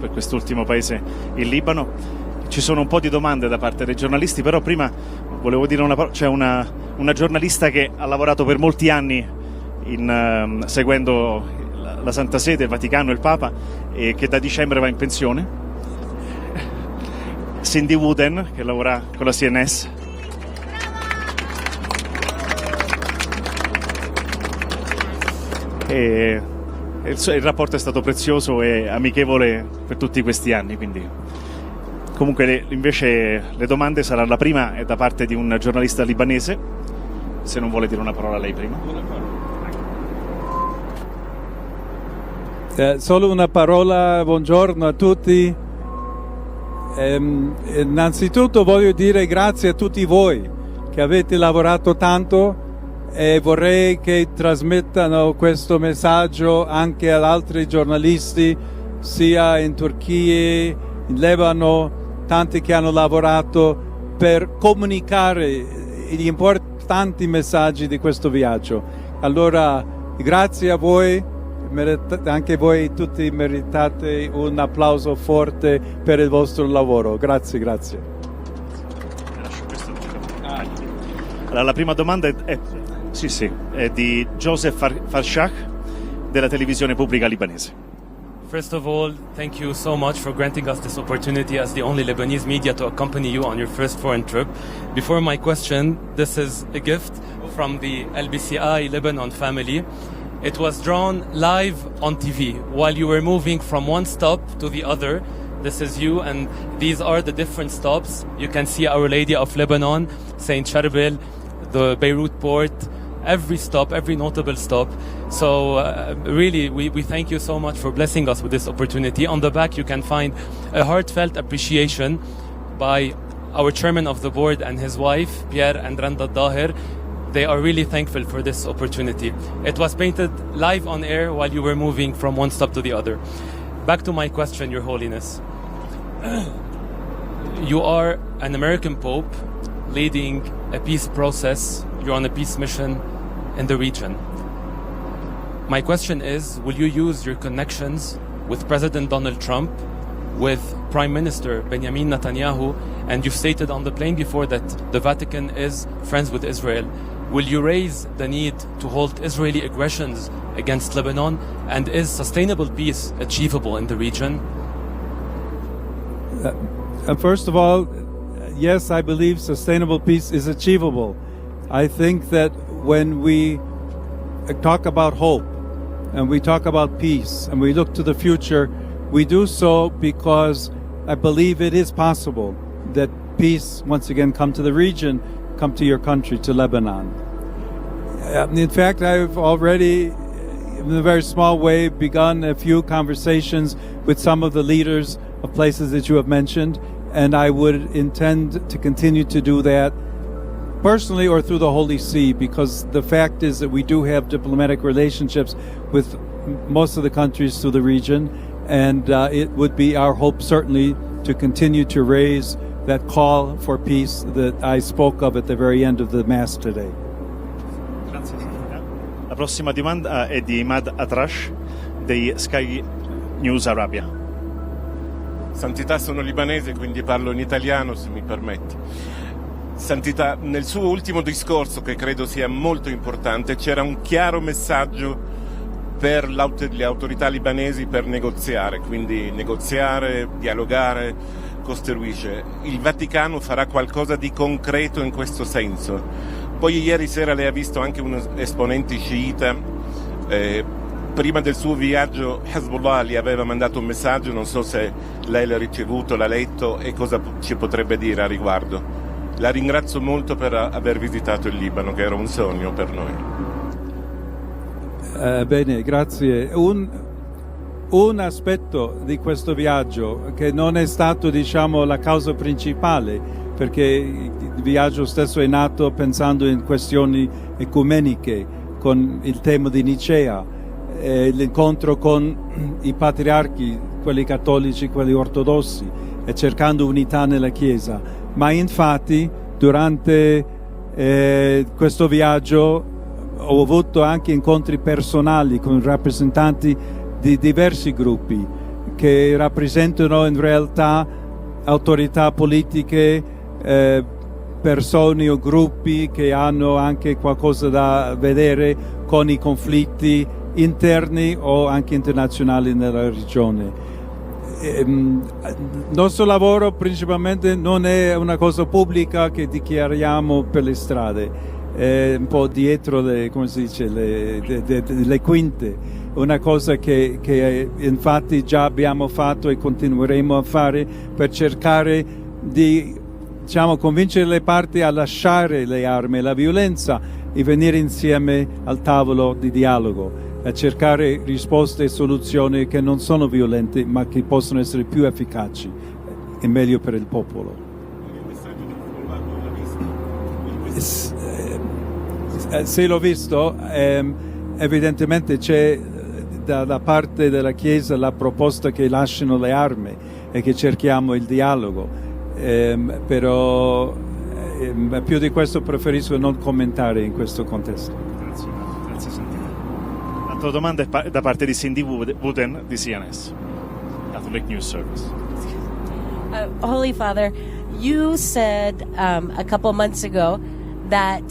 per quest'ultimo paese, il Libano. Ci sono un po' di domande da parte dei giornalisti, però prima volevo dire c'è una giornalista che ha lavorato per molti anni seguendo la Santa Sede, il Vaticano e il Papa, e che da dicembre va in pensione. Cindy Wooden, che lavora con la CNS. E il rapporto è stato prezioso e amichevole per tutti questi anni, quindi comunque invece le domande saranno, la prima è da parte di un giornalista libanese, se non vuole dire una parola lei prima. Solo una parola, buongiorno a tutti. Innanzitutto voglio dire grazie a tutti voi che avete lavorato tanto, e vorrei che trasmettano questo messaggio anche ad altri giornalisti, sia in Turchia, in Libano, tanti che hanno lavorato per comunicare gli importanti messaggi di questo viaggio. Allora, grazie a voi, anche voi tutti meritate un applauso forte per il vostro lavoro. Grazie, grazie. Allora, la prima domanda è di Joseph Farshak della televisione pubblica libanese. First of all, thank you so much for granting us this opportunity as the only Lebanese media to accompany you on your first foreign trip. Before my question, this is a gift from the LBCI Lebanon family. It was drawn live on TV while you were moving from one stop to the other. This is you, and these are the different stops. You can see Our Lady of Lebanon, Saint Charbel, the Beirut port, every stop, every notable stop. So really, we thank you so much for blessing us with this opportunity. On the back, you can find a heartfelt appreciation by our chairman of the board and his wife, Pierre and Randa Daher. They are really thankful for this opportunity. It was painted live on air while you were moving from one stop to the other. Back to my question, Your Holiness. You are an American Pope leading a peace process. You're on a peace mission in the region. My question is, will you use your connections with President Donald Trump, with Prime Minister Benjamin Netanyahu, and you've stated on the plane before that the Vatican is friends with Israel. Will you raise the need to halt Israeli aggressions against Lebanon, and is sustainable peace achievable in the region? First of all, yes, I believe sustainable peace is achievable. I think that when we talk about hope and we talk about peace and we look to the future, we do so because I believe it is possible that peace once again come to the region, come to your country, to Lebanon. In fact, I've already, in a very small way, begun a few conversations with some of the leaders of places that you have mentioned, and I would intend to continue to do that personally or through the Holy See, because the fact is that we do have diplomatic relationships with most of the countries through the region, and it would be our hope certainly to continue to raise that call for peace that I spoke of at the very end of the Mass today. Grazie. La prossima domanda è di Imad Atrash dei Sky News Arabia. Santità, sono libanese, quindi parlo in italiano, se mi permetti. Santità, nel suo ultimo discorso, che credo sia molto importante, c'era un chiaro messaggio per le autorità libanesi per negoziare, quindi negoziare, dialogare, costruisce. Il Vaticano farà qualcosa di concreto in questo senso. Poi ieri sera lei ha visto anche un esponente sciita, prima del suo viaggio Hezbollah gli aveva mandato un messaggio, non so se lei l'ha ricevuto, l'ha letto e cosa ci potrebbe dire a riguardo. La ringrazio molto per aver visitato il Libano, che era un sogno per noi. Bene, grazie. Un aspetto di questo viaggio che non è stato, diciamo, la causa principale, perché il viaggio stesso è nato pensando in questioni ecumeniche, con il tema di Nicea, l'incontro con i patriarchi, quelli cattolici, quelli ortodossi, e cercando unità nella Chiesa. Ma infatti durante questo viaggio ho avuto anche incontri personali con rappresentanti di diversi gruppi che rappresentano in realtà autorità politiche, persone o gruppi che hanno anche qualcosa da vedere con i conflitti interni o anche internazionali nella regione. Il nostro lavoro principalmente non è una cosa pubblica che dichiariamo per le strade, è un po' dietro le quinte, una cosa che infatti già abbiamo fatto e continueremo a fare per cercare di convincere le parti a lasciare le armi e la violenza e venire insieme al tavolo di dialogo, a cercare risposte e soluzioni che non sono violente ma che possono essere più efficaci e meglio per il popolo. Se l'ho visto, evidentemente c'è da parte della Chiesa la proposta che lasciano le armi e che cerchiamo il dialogo, però più di questo preferisco non commentare in questo contesto. Grazie Santità. L'altra domanda è da parte di Cindy Wooden di CNS, Catholic News Service. Holy Father, you said a couple months ago that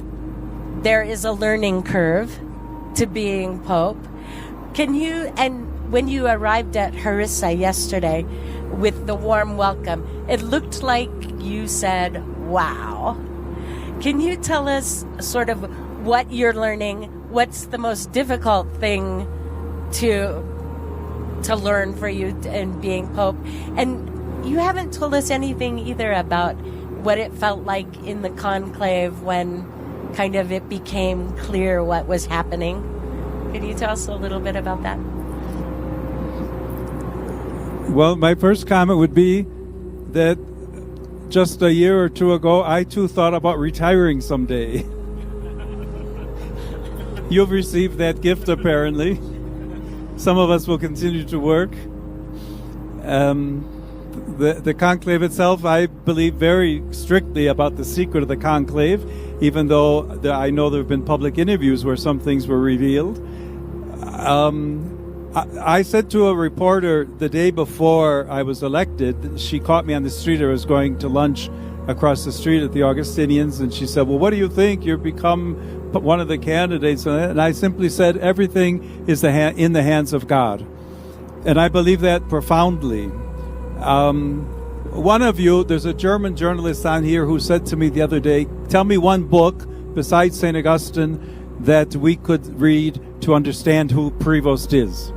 there is a learning curve to being Pope. And when you arrived at Harissa yesterday with the warm welcome, it looked like you said, wow. Can you tell us sort of what you're learning? What's the most difficult thing to learn for you in being Pope? And you haven't told us anything either about what it felt like in the conclave when kind of it became clear what was happening. Can you tell us a little bit about that? Well, my first comment would be that just a year or two ago, I too thought about retiring someday. You've received that gift, apparently. Some of us will continue to work. The conclave itself, I believe very strictly about the secret of the conclave, even though I know there have been public interviews where some things were revealed. I said to a reporter the day before I was elected, she caught me on the street. I was going to lunch across the street at the Augustinians, and she said, well, what do you think? You've become one of the candidates. And I simply said, everything is in the hands of God. And I believe that profoundly. One of you, there's a German journalist on here who said to me the other day, tell me one book besides St. Augustine that we could read to understand who Prevost is.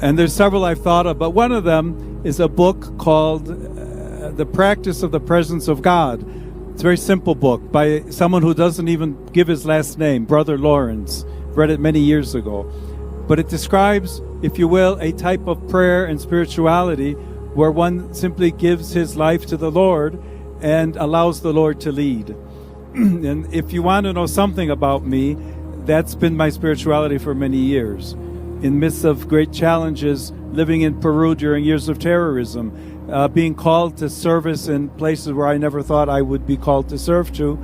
And there's several I've thought of, but one of them is a book called The Practice of the Presence of God. It's a very simple book by someone who doesn't even give his last name, Brother Lawrence. Read it many years ago. But it describes, if you will, a type of prayer and spirituality where one simply gives his life to the Lord and allows the Lord to lead. And if you want to know something about me, that's been my spirituality for many years. In midst of great challenges, living in Peru during years of terrorism, being called to service in places where I never thought I would be called to serve to,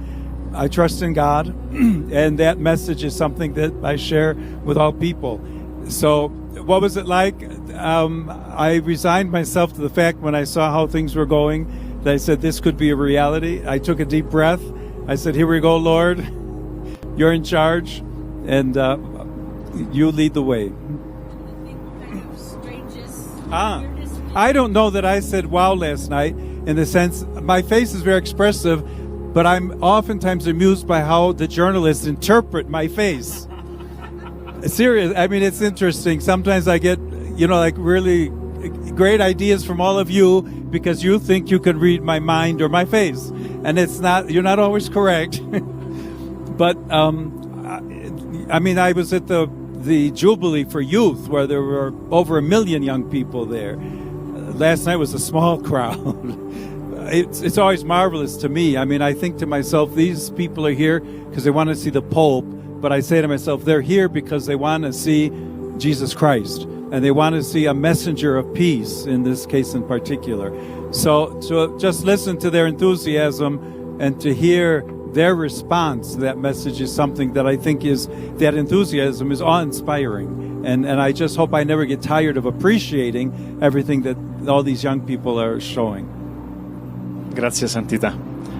I trust in God, and that message is something that I share with all people. So what was it like? I resigned myself to the fact when I saw how things were going that I said this could be a reality. I took a deep breath. I said, here we go, Lord. You're in charge, and you lead the way. I don't know that I said wow last night, in the sense, my face is very expressive, but I'm oftentimes amused by how the journalists interpret my face. Serious. I mean, it's interesting. Sometimes I get, like really great ideas from all of you because you think you can read my mind or my face. And it's not, you're not always correct. But, I was at the Jubilee for Youth where there were over 1 million young people there. Last night was a small crowd. It's always marvelous to me. I think to myself, these people are here because they want to see the Pope. But I say to myself, they're here because they want to see Jesus Christ. And they want to see a messenger of peace, in this case in particular. So just listen to their enthusiasm and to hear their response to that message is something that I think that enthusiasm is awe-inspiring. And I just hope I never get tired of appreciating everything that all these young people are showing. Grazie Santità.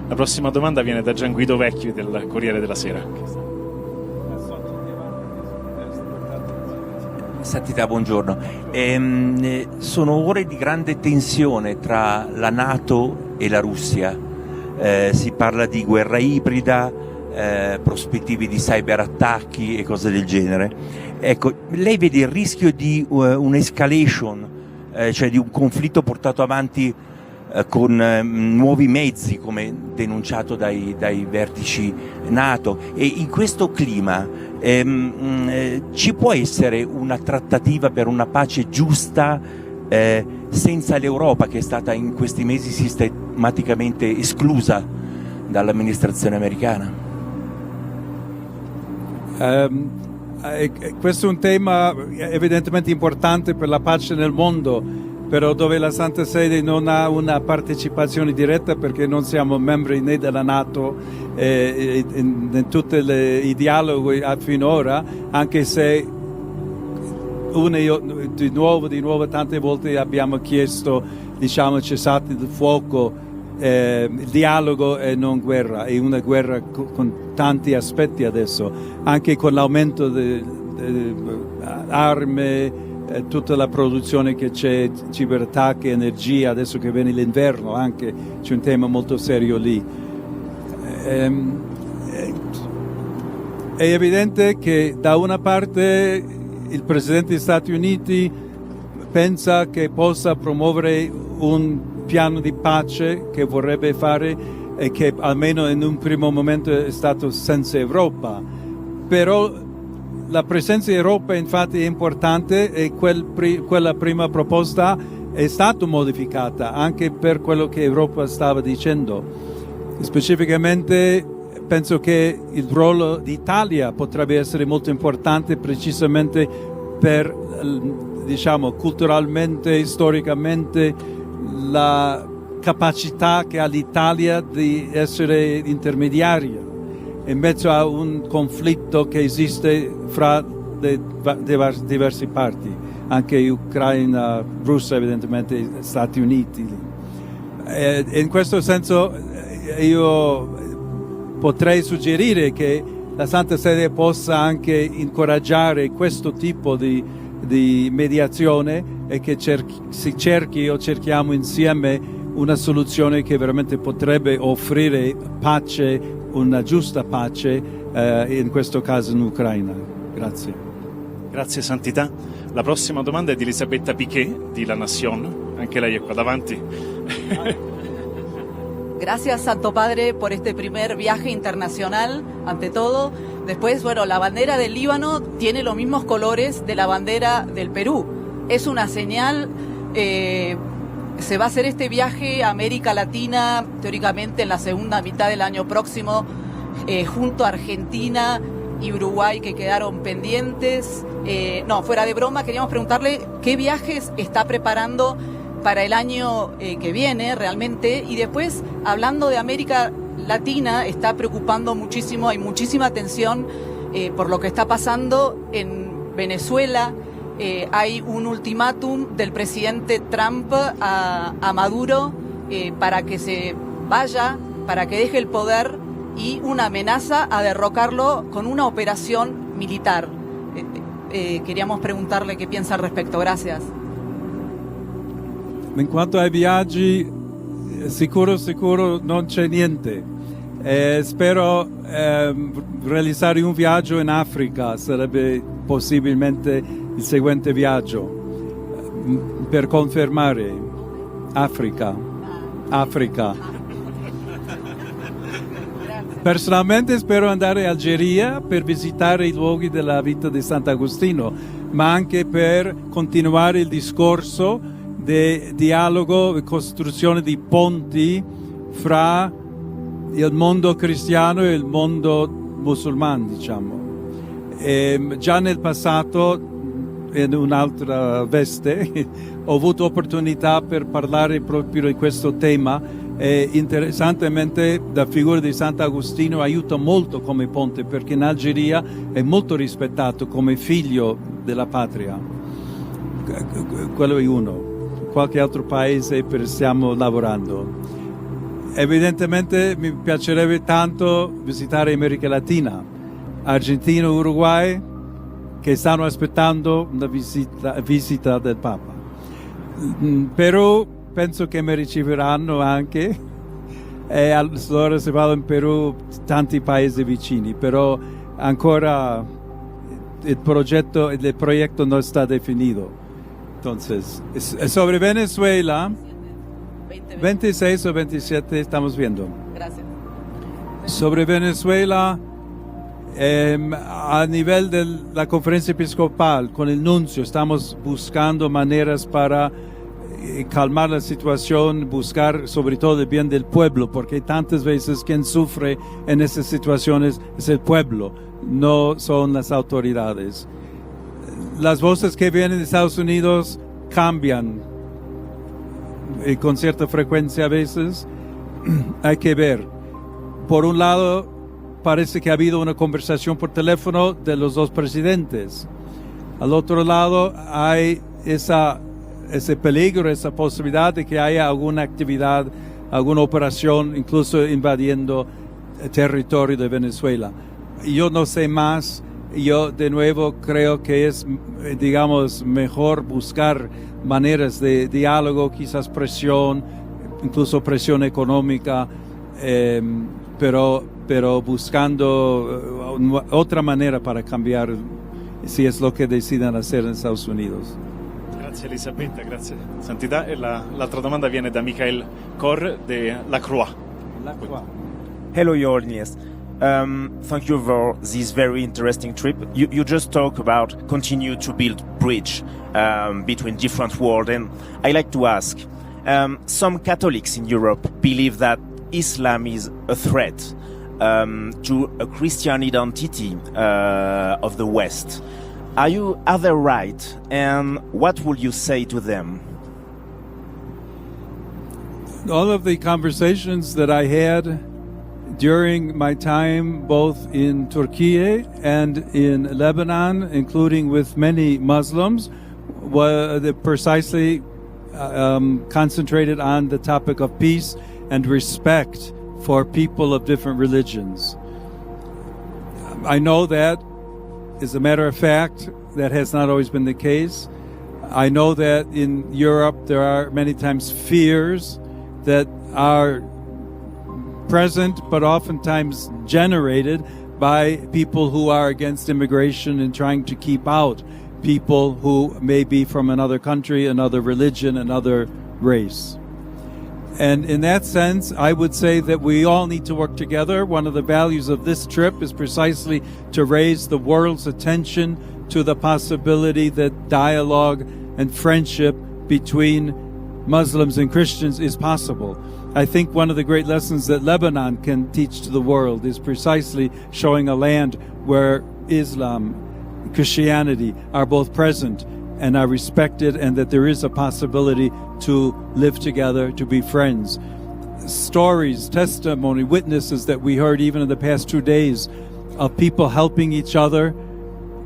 La prossima domanda viene da Gian Guido Vecchi del Corriere della Sera. Santità, buongiorno. Sono ore di grande tensione tra la NATO e la Russia. Si parla di guerra ibrida, prospettive di cyberattacchi e cose del genere. Ecco, lei vede il rischio di un'escalation, cioè di un conflitto portato avanti con nuovi mezzi, come denunciato dai vertici NATO, e in questo clima ci può essere una trattativa per una pace giusta senza l'Europa, che è stata in questi mesi sistematicamente esclusa dall'amministrazione americana? Questo è un tema evidentemente importante per la pace nel mondo, però dove la Santa Sede non ha una partecipazione diretta, perché non siamo membri né della NATO in tutti i dialoghi finora, anche se di nuovo tante volte abbiamo chiesto, diciamo, cessate il fuoco, dialogo e non guerra. È una guerra con tanti aspetti adesso, anche con l'aumento di armi, tutta la produzione che c'è, ciberattacchi, energia, adesso che viene l'inverno anche c'è un tema molto serio lì. È evidente che da una parte il Presidente degli Stati Uniti pensa che possa promuovere un piano di pace che vorrebbe fare e che almeno in un primo momento è stato senza Europa, però la presenza di Europa infatti è importante, e quella prima proposta è stata modificata anche per quello che Europa stava dicendo. Specificamente penso che il ruolo d'Italia potrebbe essere molto importante, precisamente per, diciamo, culturalmente, storicamente, la capacità che ha l'Italia di essere intermediaria in mezzo a un conflitto che esiste fra le diverse parti, anche Ucraina, Russia, evidentemente Stati Uniti. In questo senso io potrei suggerire che la Santa Sede possa anche incoraggiare questo tipo di mediazione, e che si cerchi o cerchiamo insieme una soluzione che veramente potrebbe offrire pace, una giusta pace, in questo caso in Ucraina. Grazie. Grazie Santità. La prossima domanda è di Elisabetta Piquet di La Nación. Anche lei è qua davanti. Gracias, Santo Padre, por este primer viaje internacional, ante todo. Después, bueno, la bandera del Líbano tiene los mismos colores de la bandera del Perú. Es una señal. Se va a hacer este viaje a América Latina, teóricamente en la segunda mitad del año próximo, junto a Argentina y Uruguay, que quedaron pendientes. No, fuera de broma, queríamos preguntarle qué viajes está preparando para el año que viene realmente. Y después, hablando de América Latina, está preocupando muchísimo, hay muchísima tensión por lo que está pasando en Venezuela. Hay un ultimátum del presidente Trump a Maduro para que se vaya, para que deje el poder, y una amenaza a derrocarlo con una operación militar. Queríamos preguntarle qué piensa al respecto. Gracias. In quanto ai viaggi, sicuro non c'è niente. Spero realizzare un viaggio in Africa, sarebbe possibilmente il seguente viaggio, per confermare Africa. Personalmente spero andare in Algeria per visitare i luoghi della vita di Sant'Agostino, ma anche per continuare il discorso di dialogo e costruzione di ponti fra il mondo cristiano e il mondo musulmano, diciamo. Già nel passato, in un'altra veste, ho avuto opportunità per parlare proprio di questo tema, E interessantemente la figura di Sant'Agostino aiuta molto come ponte, perché in Algeria è molto rispettato come figlio della patria. Quello è uno. Qualche altro paese stiamo lavorando. Evidentemente mi piacerebbe tanto visitare America Latina, Argentina, Uruguay, che stanno aspettando una visita del Papa. Perù, penso che mi riceveranno anche, e allora se vado in Perù tanti paesi vicini, però ancora il proyecto no está definido. Entonces, sobre Venezuela, 26 o 27 estamos viendo. Gracias. Sobre Venezuela, a nivel de la conferencia episcopal, con el nuncio, estamos buscando maneras para calmar la situación, buscar sobre todo el bien del pueblo, porque tantas veces quien sufre en esas situaciones es el pueblo, no son las autoridades. Las voces que vienen de Estados Unidos cambian con cierta frecuencia a veces. Hay que ver. Por un lado, parece que ha habido una conversación por teléfono de los dos presidentes. Al otro lado, hay ese peligro, esa posibilidad de que haya alguna actividad, alguna operación, incluso invadiendo el territorio de Venezuela. Yo no sé más. Yo de nuevo creo que es, digamos, mejor buscar maneras de diálogo, quizás presión, incluso presión económica, pero buscando otra manera para cambiar, si es lo que decidan hacer en Estados Unidos. Grazie Elisabetta, grazie Santità. E l'altra domanda viene da Michael Cor de La Croix. Hello, Your Holiness. Thank you for this very interesting trip. You just talk about continue to build bridge between different worlds, and I like to ask, some Catholics in Europe believe that Islam is a threat to a Christian identity of the West. Are they right? And what would you say to them? All of the conversations that I had during my time both in Turkey and in Lebanon, including with many Muslims, were precisely concentrated on the topic of peace and respect for people of different religions. I know that, as a matter of fact, that has not always been the case. I know that in Europe there are many times fears that are present but oftentimes generated by people who are against immigration and trying to keep out people who may be from another country, another religion, another race. And in that sense, I would say that we all need to work together. One of the values of this trip is precisely to raise the world's attention to the possibility that dialogue and friendship between Muslims and Christians is possible. I think one of the great lessons that Lebanon can teach to the world is precisely showing a land where Islam, Christianity are both present and are respected, and that there is a possibility to live together, to be friends. Stories, testimony, witnesses that we heard even in the past 2 days of people helping each other,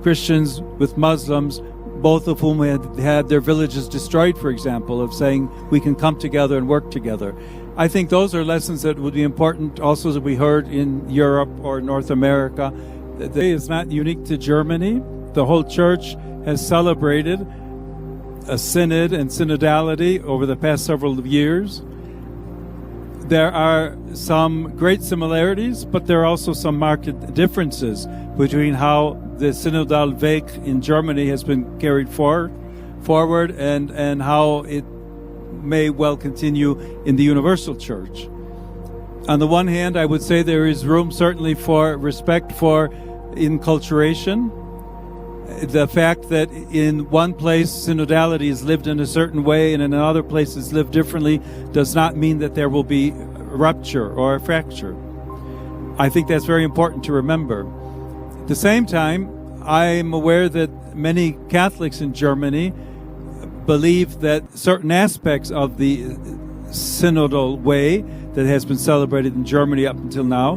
Christians with Muslims, both of whom had their villages destroyed, for example, of saying we can come together and work together. I think those are lessons that would be important also that we heard in Europe or North America. The day is not unique to Germany. The whole church has celebrated a synod and synodality over the past several years. There are some great similarities, but there are also some marked differences between how the synodal Weg in Germany has been carried forward and how it may well continue in the universal church. On the one hand, I would say there is room certainly for respect for inculturation. The fact that in one place synodality is lived in a certain way and in another place is lived differently does not mean that there will be a rupture or a fracture. I think that's very important to remember. At the same time, I am aware that many Catholics in Germany believe that certain aspects of the synodal way that has been celebrated in Germany up until now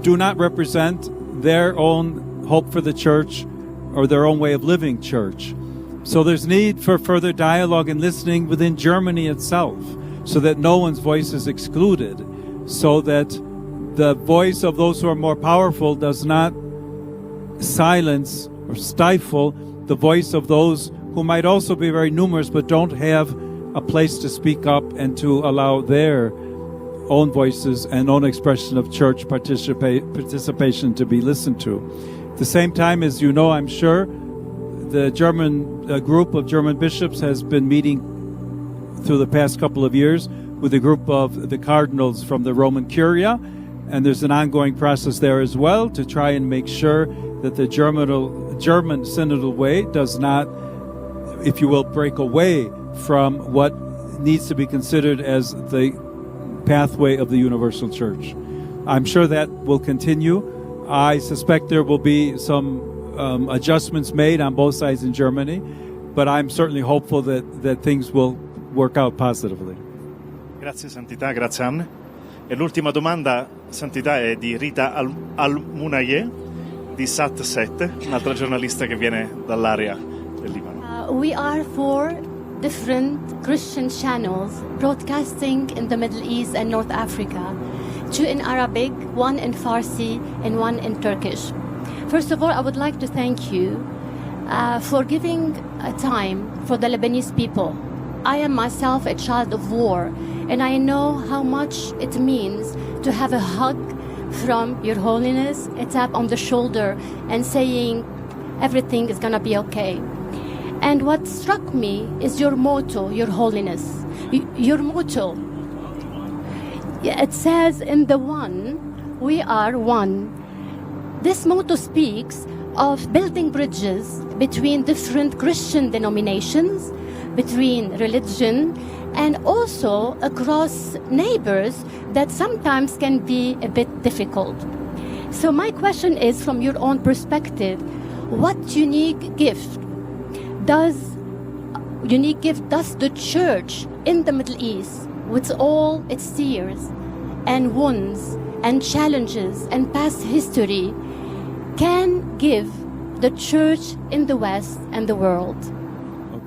do not represent their own hope for the church or their own way of living church. So there's need for further dialogue and listening within Germany itself, so that no one's voice is excluded, so that the voice of those who are more powerful does not silence or stifle the voice of those who might also be very numerous but don't have a place to speak up and to allow their own voices and own expression of church participation to be listened to. At the same time, as you know, I'm sure, the German group of German bishops has been meeting through the past couple of years with a group of the cardinals from the Roman Curia, and there's an ongoing process there as well to try and make sure that the German synodal way does not, if you will, break away from what needs to be considered as the pathway of the universal church. I'm sure that will continue. I suspect there will be some adjustments made on both sides in Germany, but I'm certainly hopeful that things will work out positively. Grazie Santità, grazie Anne. E l'ultima domanda, Santità, è di Rita Al-Munaye di Sat 7, un'altra giornalista che viene dall'area del Libano. We are 4 different Christian channels broadcasting in the Middle East and North Africa, 2 in Arabic, 1 in Farsi, and 1 in Turkish. First of all, I would like to thank you for giving time for the Lebanese people. I am myself a child of war, and I know how much it means to have a hug from Your Holiness, a tap on the shoulder, and saying everything is gonna be okay. And what struck me is your motto, Your Holiness. Your motto. It says in the one, we are one. This motto speaks of building bridges between different Christian denominations, between religion, and also across neighbors that sometimes can be a bit difficult. So my question is, from your own perspective, what unique gift does the church in the Middle East, with all its tears and wounds and challenges and past history, can give the church in the West and the world?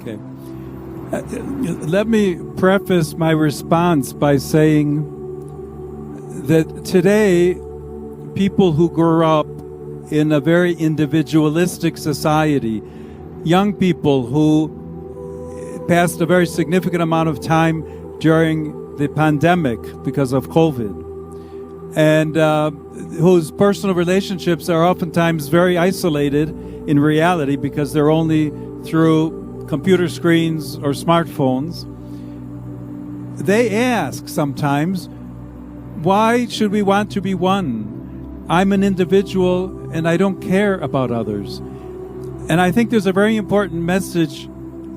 Okay. Let me preface my response by saying that today, people who grew up in a very individualistic society, young people who passed a very significant amount of time during the pandemic because of COVID, and whose personal relationships are oftentimes very isolated in reality because they're only through computer screens or smartphones. They ask sometimes, why should we want to be one? I'm an individual and I don't care about others. And I think there's a very important message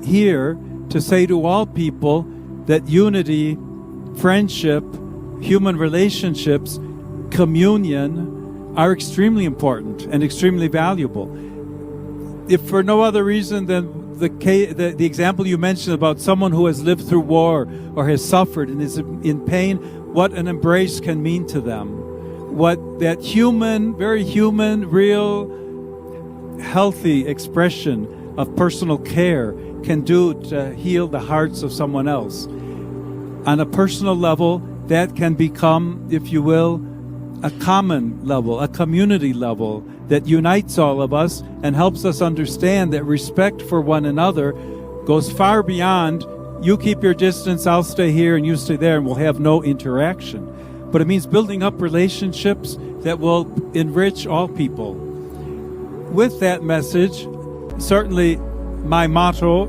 here to say to all people that unity, friendship, human relationships, communion are extremely important and extremely valuable. If for no other reason than the example you mentioned about someone who has lived through war or has suffered and is in pain, what an embrace can mean to them. What that human, very human, real, healthy expression of personal care can do to heal the hearts of someone else. On a personal level, that can become, if you will, a common level, a community level that unites all of us and helps us understand that respect for one another goes far beyond, you keep your distance, I'll stay here and you stay there, and we'll have no interaction. But it means building up relationships that will enrich all people. With that message, certainly my motto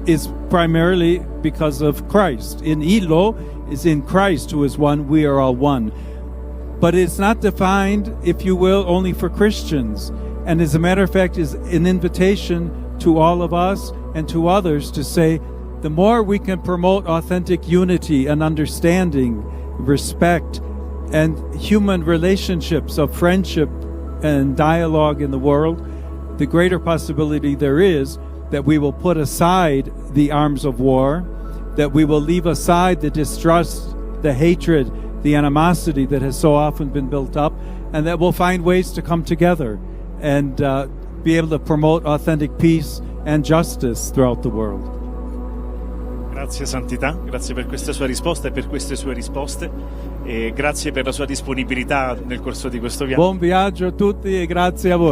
is primarily because of Christ. In Ilo is in Christ, who is one, we are all one. But it's not defined, if you will, only for Christians. And as a matter of fact, is an invitation to all of us and to others to say, the more we can promote authentic unity and understanding, respect, and human relationships of friendship and dialogue in the world, the greater possibility there is that we will put aside the arms of war, that we will leave aside the distrust the hatred, the animosity that has so often been built up, and that we'll find ways to come together and be able to promote authentic peace and justice throughout the world. Grazie Santità, grazie per questa sua risposta e per queste sue risposte e grazie per la sua disponibilità nel corso di questo viaggio. Buon viaggio a tutti e grazie a voi.